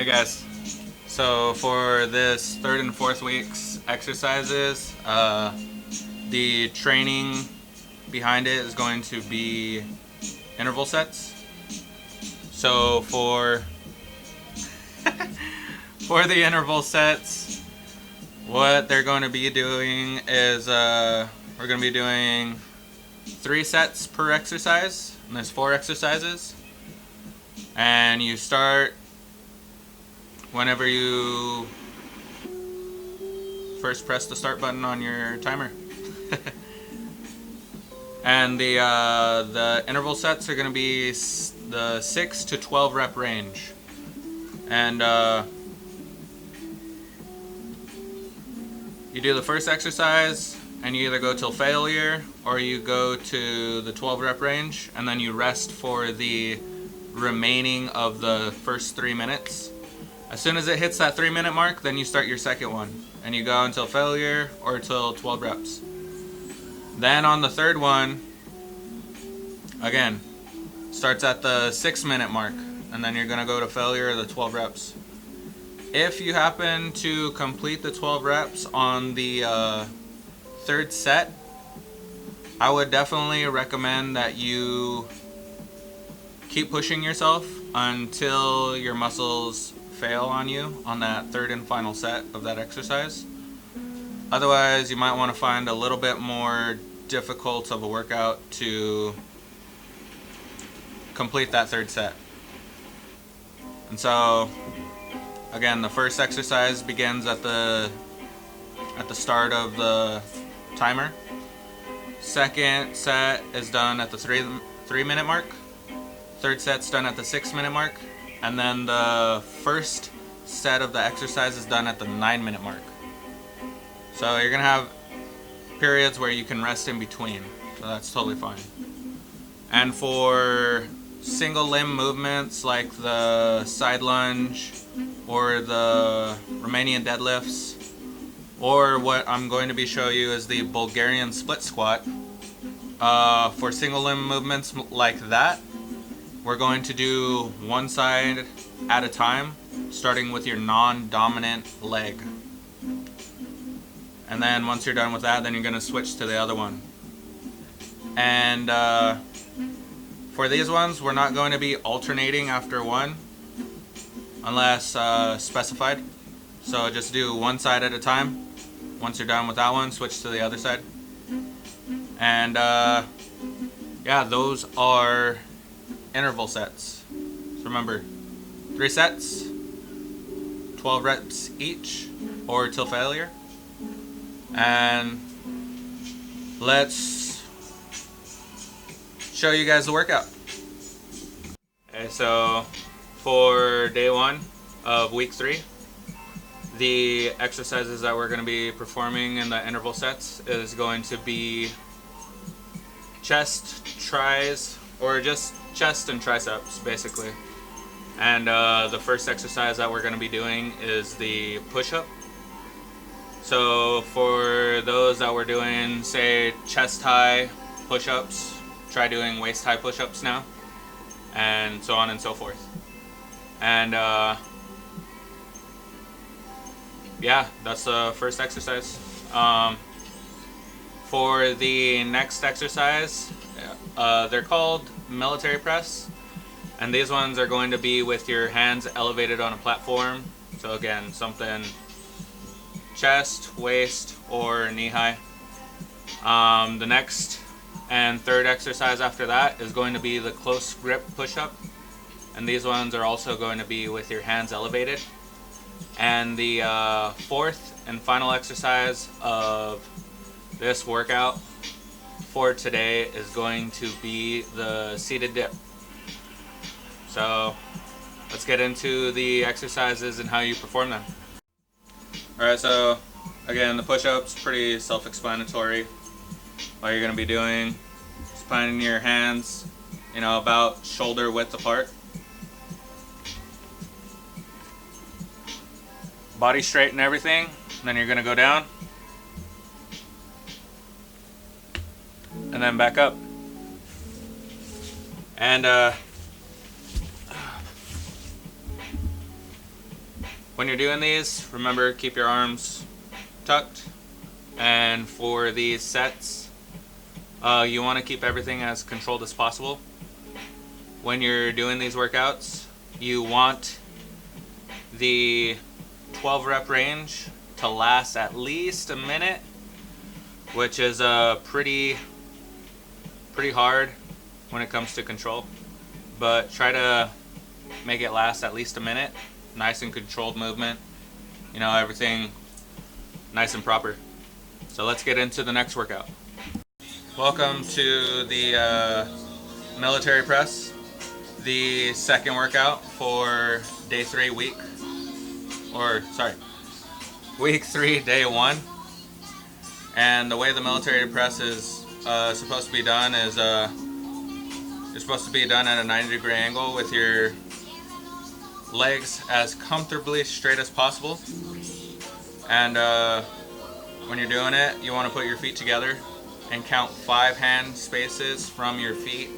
Hey guys, so for this third and fourth week's exercises, the training behind it is going to be interval sets. So for the interval sets, what they're going to be doing is we're going to be doing 3 sets per exercise, and there's 4 exercises, and you start whenever you first press the start button on your timer. And the interval sets are going to be the 6 to 12 rep range. And you do the first exercise and you either go till failure or you go to the 12 rep range, and then you rest for the remaining of the first 3 minutes. As soon as it hits that 3-minute mark, then you start your second one, and you go until failure or till 12 reps. Then on the third one, again, starts at the 6-minute mark, and then you're going to go to failure or the 12 reps. If you happen to complete the 12 reps on the third set, I would definitely recommend that you keep pushing yourself until your muscles fail on you on that third and final set of that exercise. Otherwise, you might want to find a little bit more difficult of a workout to complete that third set. And so, again, the first exercise begins at the start of the timer. Second set is done at the 3-minute mark. Third set's done at the 6-minute mark. And then the first set of the exercise is done at the 9-minute mark. So you're going to have periods where you can rest in between. So that's totally fine. And for single limb movements like the side lunge or the Romanian deadlifts, or what I'm going to be showing you is the Bulgarian split squat. For single limb movements like that, we're going to do one side at a time, starting with your non-dominant leg. And then once you're done with that, then you're going to switch to the other one. And for these ones, we're not going to be alternating after one, unless specified. So just do one side at a time. Once you're done with that one, switch to the other side. And yeah, those are interval sets. So remember, 3 sets, 12 reps each, or till failure. And let's show you guys the workout. Okay, so for day 1 of week 3, the exercises that we're going to be performing in the interval sets is going to be chest, tris, or just chest and triceps basically. And the first exercise that we're going to be doing is the push-up. So for those that were doing, say, chest high push-ups, try doing waist high push-ups now, and so on and so forth. And yeah, that's the first exercise. For the next exercise, they're called military press, and these ones are going to be with your hands elevated on a platform. So again, something chest, waist, or knee high. The next and third exercise after that is going to be the close grip push-up, and these ones are also going to be with your hands elevated. And the fourth and final exercise of this workout for today is going to be the seated dip. So let's get into the exercises and how you perform them. Alright, so again, the push-ups, pretty self-explanatory. All you're going to be doing is finding your hands, about shoulder width apart. Body straight and everything. Then you're going to go down. And then back up. And When you're doing these, remember, keep your arms tucked. And for these sets, you want to keep everything as controlled as possible. When you're doing these workouts, you want the 12 rep range to last at least a minute, which is pretty hard when it comes to control. But try to make it last at least a minute. Nice and controlled movement. You know, everything nice and proper. So let's get into the next workout. Welcome to the military press, the second workout for day 3 week 3 day 1. And the way the military press is supposed to be done is you're supposed to be done at a 90-degree angle with your legs as comfortably straight as possible. And when you're doing it, you want to put your feet together and count 5 hand spaces from your feet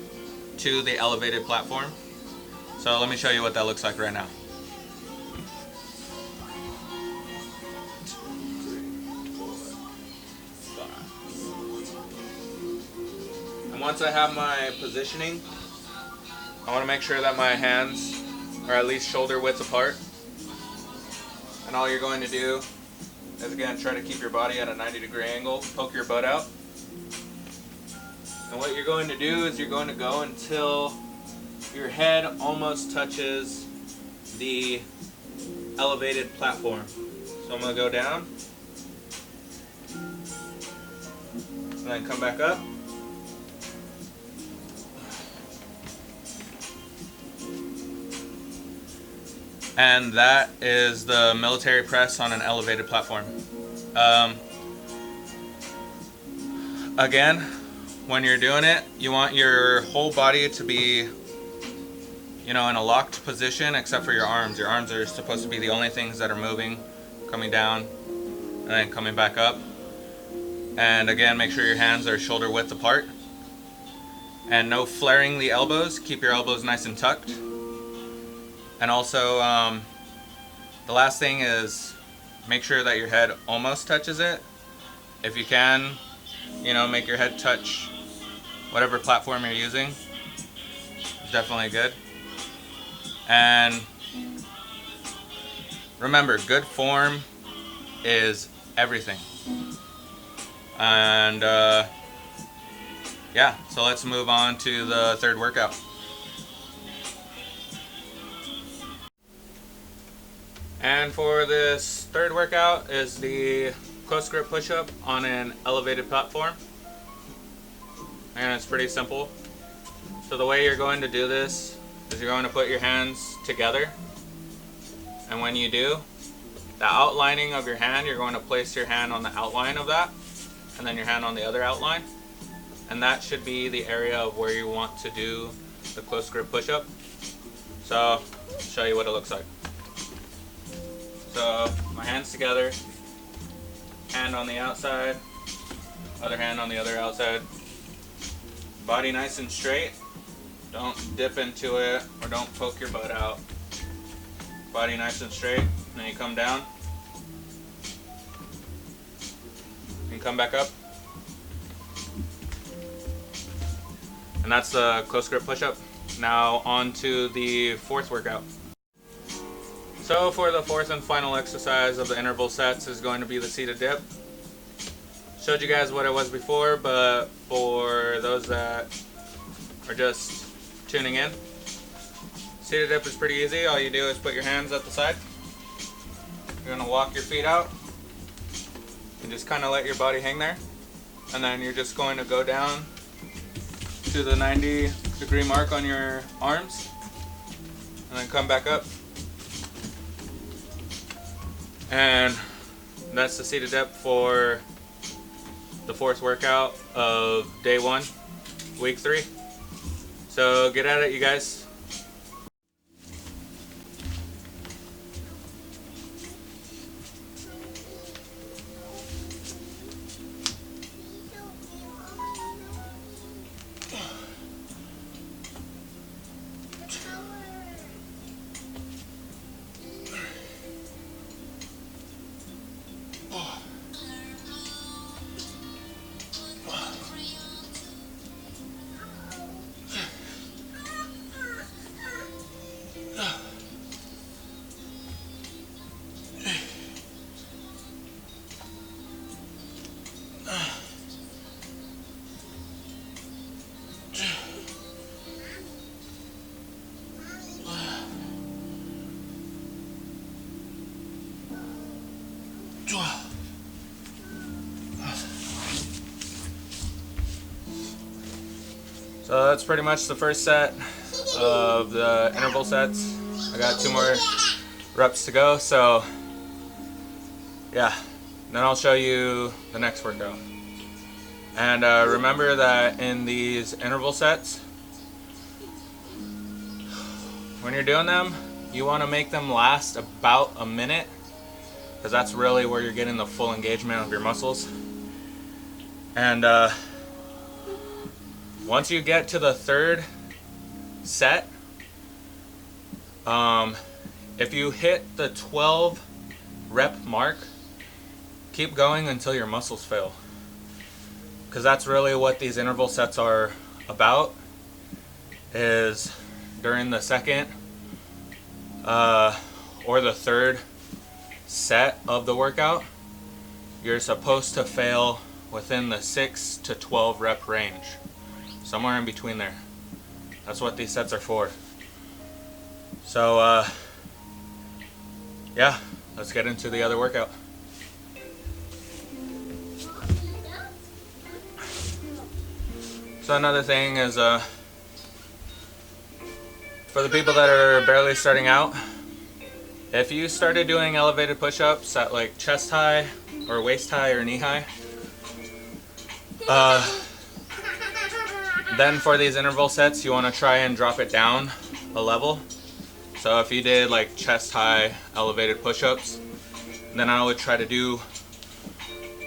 to the elevated platform. So let me show you what that looks like right now. 2, 3, 4, 5. And once I have my positioning, I want to make sure that my hands are at least shoulder width apart. And all you're going to do is, again, try to keep your body at a 90-degree angle, poke your butt out. And what you're going to do is you're going to go until your head almost touches the elevated platform. So I'm going to go down, and then come back up. And that is the military press on an elevated platform. Again, when you're doing it, you want your whole body to be, in a locked position except for your arms. Your arms are supposed to be the only things that are moving, coming down, and then coming back up. And again, make sure your hands are shoulder width apart. And no flaring the elbows. Keep your elbows nice and tucked. And also, the last thing is make sure that your head almost touches it. If you can, make your head touch whatever platform you're using. It's definitely good. And remember, good form is everything. And yeah, so let's move on to the third workout. And for this third workout is the close grip push-up on an elevated platform. And it's pretty simple. So the way you're going to do this is you're going to put your hands together. And when you do, the outlining of your hand, you're going to place your hand on the outline of that, and then your hand on the other outline. And that should be the area of where you want to do the close grip push-up. So I'll show you what it looks like. So my hands together, hand on the outside, other hand on the other outside. Body nice and straight. Don't dip into it or don't poke your butt out. Body nice and straight. And then you come down. And come back up. And that's the close grip push-up. Now on to the fourth workout. So for the fourth and final exercise of the interval sets is going to be the seated dip. Showed you guys what it was before, but for those that are just tuning in, seated dip is pretty easy. All you do is put your hands at the side. You're going to walk your feet out and just kind of let your body hang there. And then you're just going to go down to the 90-degree mark on your arms and then come back up. And that's the seated dip for the fourth workout of day 1, week 3. So get at it, you guys. So that's pretty much the first set of the interval sets. I got 2 more reps to go, so yeah, then I'll show you the next workout. And remember that in these interval sets, when you're doing them, you want to make them last about a minute, because that's really where you're getting the full engagement of your muscles. And once you get to the 3rd set, if you hit the 12 rep mark, keep going until your muscles fail, because that's really what these interval sets are about. Is during the 2nd or the 3rd set of the workout, you're supposed to fail within the 6 to 12 rep range, somewhere in between there. That's what these sets are for. So yeah, let's get into the other workout. So another thing is, for the people that are barely starting out, if you started doing elevated push-ups at like chest high or waist high or knee high, then for these interval sets you want to try and drop it down a level. So if you did like chest high elevated push-ups, then I would try to do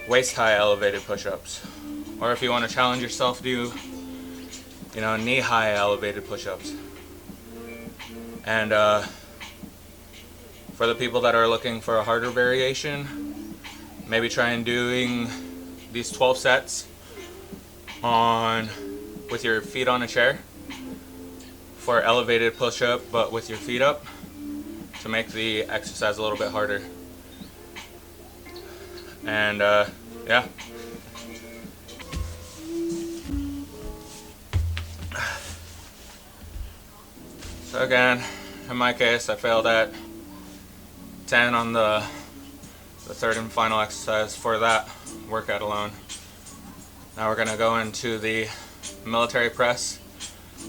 waist high elevated push-ups. Or if you want to challenge yourself, do, you know, knee high elevated push-ups. And for the people that are looking for a harder variation, maybe try and doing these 12 sets with your feet on a chair for elevated push-up, but with your feet up, to make the exercise a little bit harder. And yeah. So again, in my case, I failed at 10 on the 3rd and final exercise for that workout alone. Now we're going to go into the military press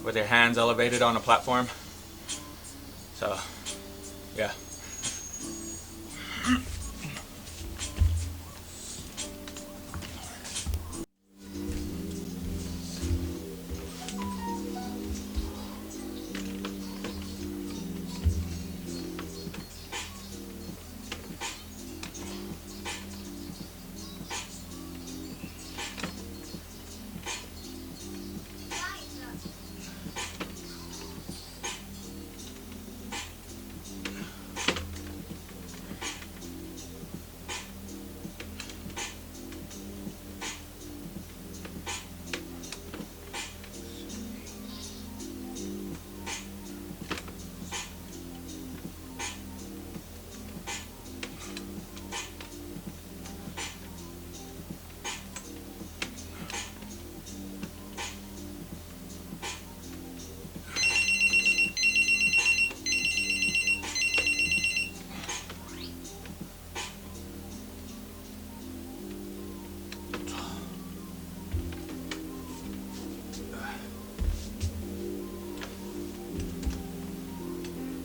with your hands elevated on a platform. So, yeah.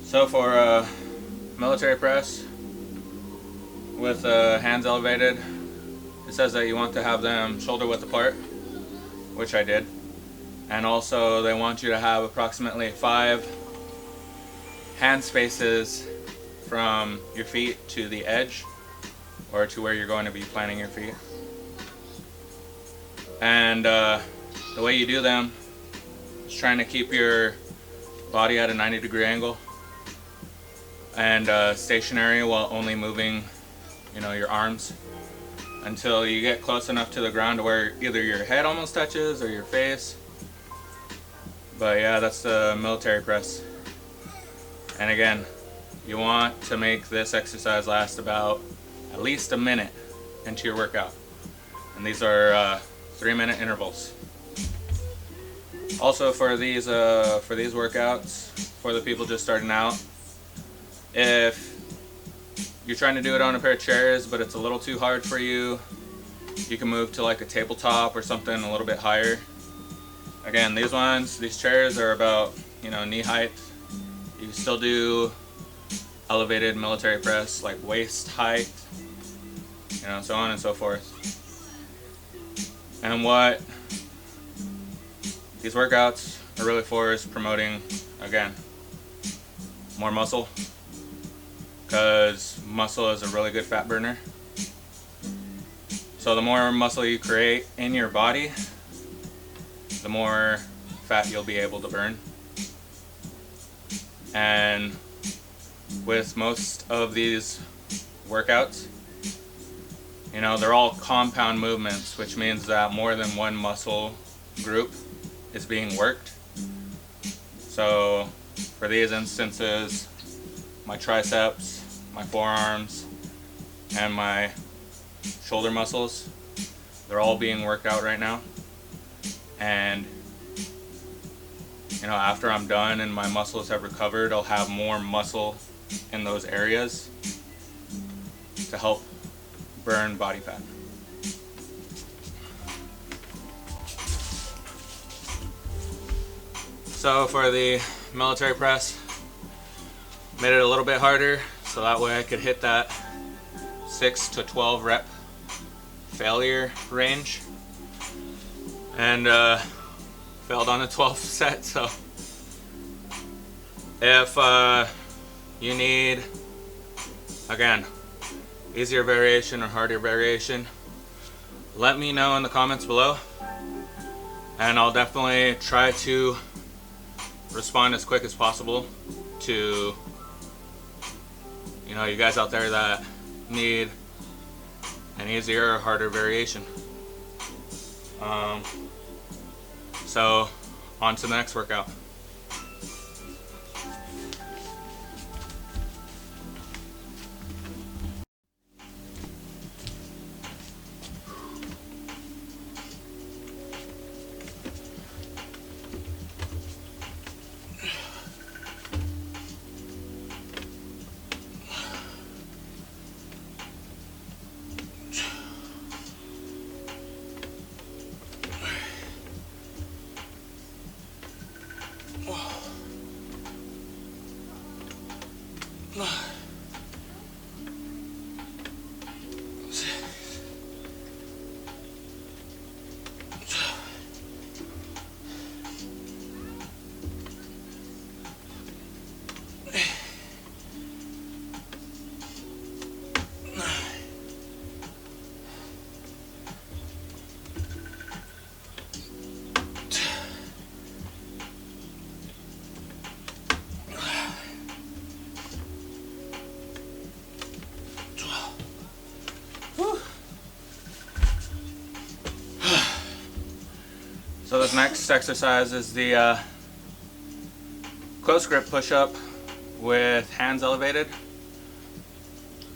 So for military press with hands elevated, it says that you want to have them shoulder width apart, which I did. And also they want you to have approximately 5 hand spaces from your feet to the edge, or to where you're going to be planting your feet. And the way you do them is trying to keep your body at a 90-degree angle and stationary while only moving, you know, your arms until you get close enough to the ground to where either your head almost touches or your face. But yeah, that's the military press. And again, you want to make this exercise last about at least a minute into your workout. And these are 3-minute intervals. Also for these workouts, for the people just starting out, if you're trying to do it on a pair of chairs, but it's a little too hard for you, you can move to like a tabletop or something a little bit higher. Again, these chairs are about, you know, knee height. You can still do elevated military press, like waist height, you know, so on and so forth. And what these workouts are really for is promoting, again, more muscle, because muscle is a really good fat burner. So the more muscle you create in your body, the more fat you'll be able to burn. And with most of these workouts, you know, they're all compound movements, which means that more than one muscle group is being worked. So for these instances, my triceps, my forearms, and my shoulder muscles, they're all being worked out right now. And you know, after I'm done and my muscles have recovered, I'll have more muscle in those areas to help burn body fat. So for the military press, made it a little bit harder so that way I could hit that 6 to 12 rep failure range, and failed on the 12th set. So if you need, again, easier variation or harder variation, let me know in the comments below, and I'll definitely try to respond as quick as possible to, you know, you guys out there that need an easier or harder variation. So on to the next workout. So this next exercise is the close grip push-up with hands elevated,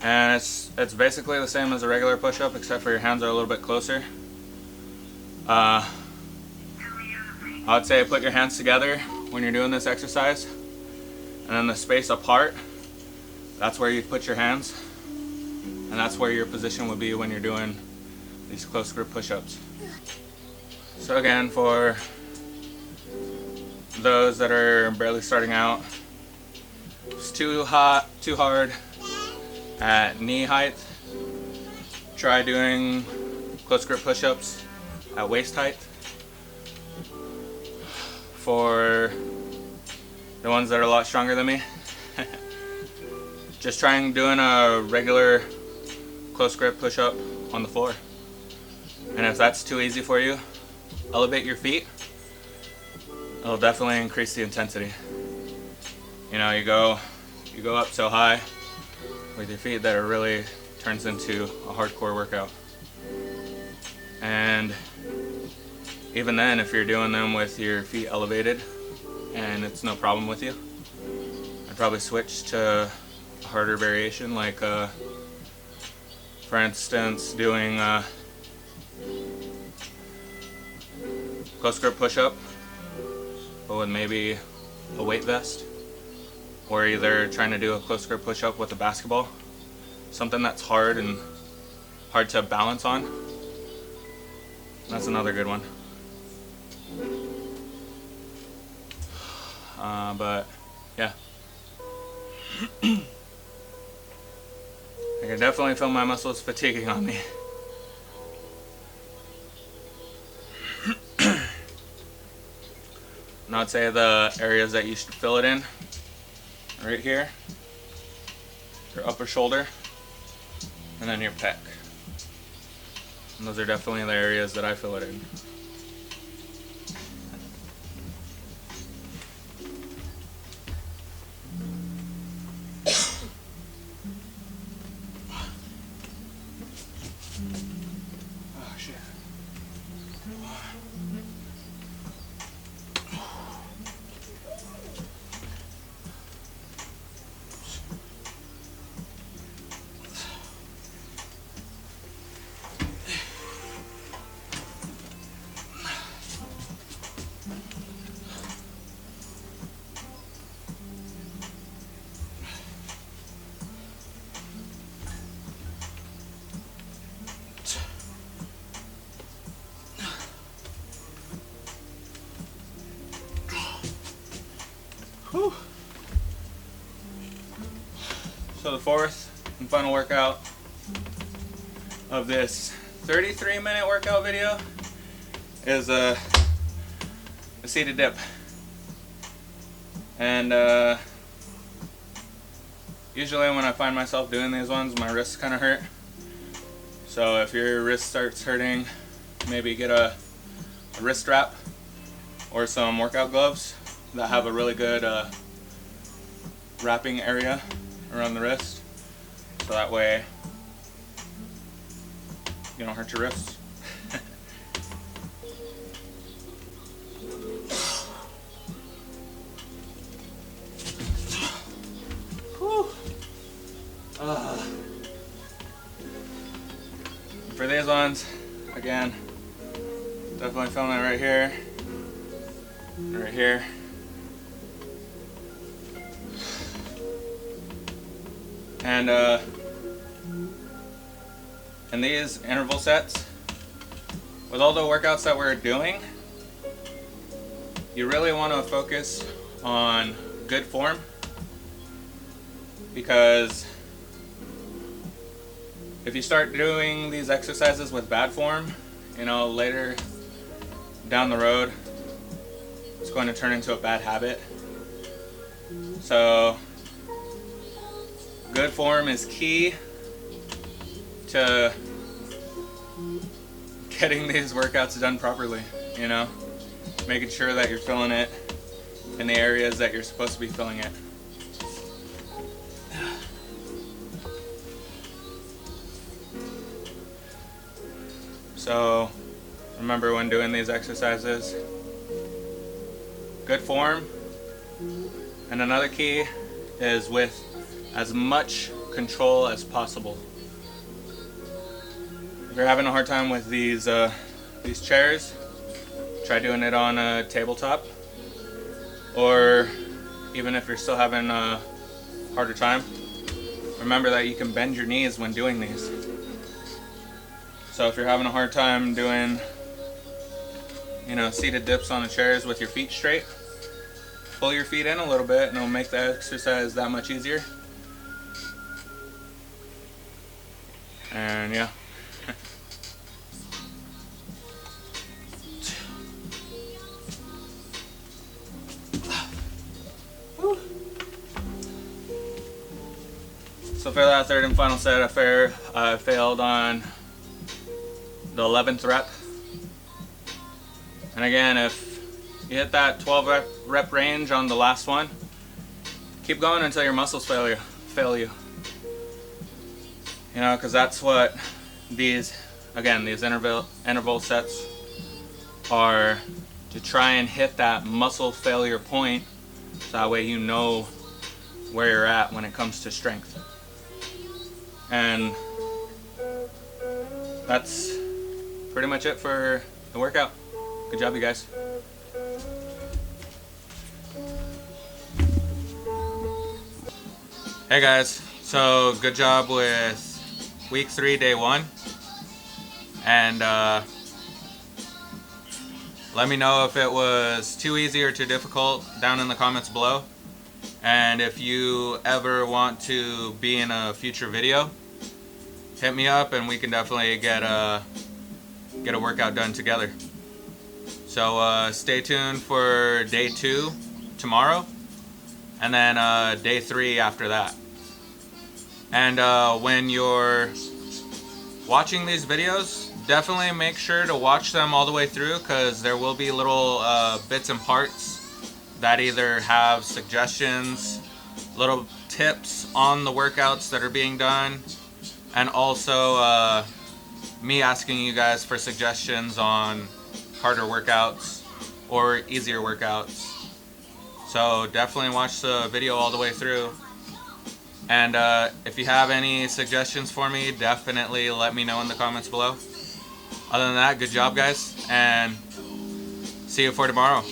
and it's basically the same as a regular push-up except for your hands are a little bit closer. I would say put your hands together when you're doing this exercise, and then the space apart, that's where you put your hands, and that's where your position would be when you're doing these close grip push-ups. So again, for those that are barely starting out, it's too hard at knee height, try doing close grip push-ups at waist height. For the ones that are a lot stronger than me, just trying doing a regular close grip push-up on the floor. And if that's too easy for you, elevate your feet. It'll definitely increase the intensity. You know, you go up so high with your feet that it really turns into a hardcore workout. And even then, if you're doing them with your feet elevated and it's no problem with you, I'd probably switch to a harder variation, like for instance, doing close grip push-up, but with maybe a weight vest, or either trying to do a close grip push-up with a basketball something that's hard and hard to balance on. That's another good one. But yeah, I can definitely feel my muscles fatiguing on me. And I'd say the areas that you should fill it in, right here, your upper shoulder, and then your pec. And those are definitely the areas that I fill it in. Oh shit. Whew. So the fourth and final workout of this 33-minute workout video is a seated dip. And usually when I find myself doing these ones, my wrists kind of hurt. So if your wrist starts hurting, maybe get a wrist strap or some workout gloves that have a really good wrapping area around the wrist, so that way you don't hurt your wrists. For these ones, again, definitely feeling it right here, right here. And in these interval sets, with all the workouts that we're doing, you really want to focus on good form, because if you start doing these exercises with bad form, you know, later down the road, it's going to turn into a bad habit. So good form is key to getting these workouts done properly, you know? Making sure that you're filling it in the areas that you're supposed to be filling it. So remember, when doing these exercises, good form, and another key is with as much control as possible. If you're having a hard time with these chairs, try doing it on a tabletop, or even if you're still having a harder time, remember that you can bend your knees when doing these. So if you're having a hard time doing, you know, seated dips on the chairs with your feet straight, pull your feet in a little bit and it'll make the exercise that much easier. And yeah. So for that third and final set, I failed on the 11th rep. And again, if you hit that 12 rep range on the last one, keep going until your muscles fail you. You know, because that's what these interval sets are, to try and hit that muscle failure point, so that way you know where you're at when it comes to strength. And that's pretty much it for the workout. Good job, you guys. Hey guys, So good job with week 3, day 1. And let me know if it was too easy or too difficult down in the comments below. And if you ever want to be in a future video, hit me up and we can definitely get a workout done together. So stay tuned for day 2 tomorrow, and then day 3 after that. And when you're watching these videos, definitely make sure to watch them all the way through, because there will be little bits and parts that either have suggestions, little tips on the workouts that are being done, and also me asking you guys for suggestions on harder workouts or easier workouts. So definitely watch the video all the way through. And if you have any suggestions for me, definitely let me know in the comments below. Other than that, good job guys, and see you for tomorrow.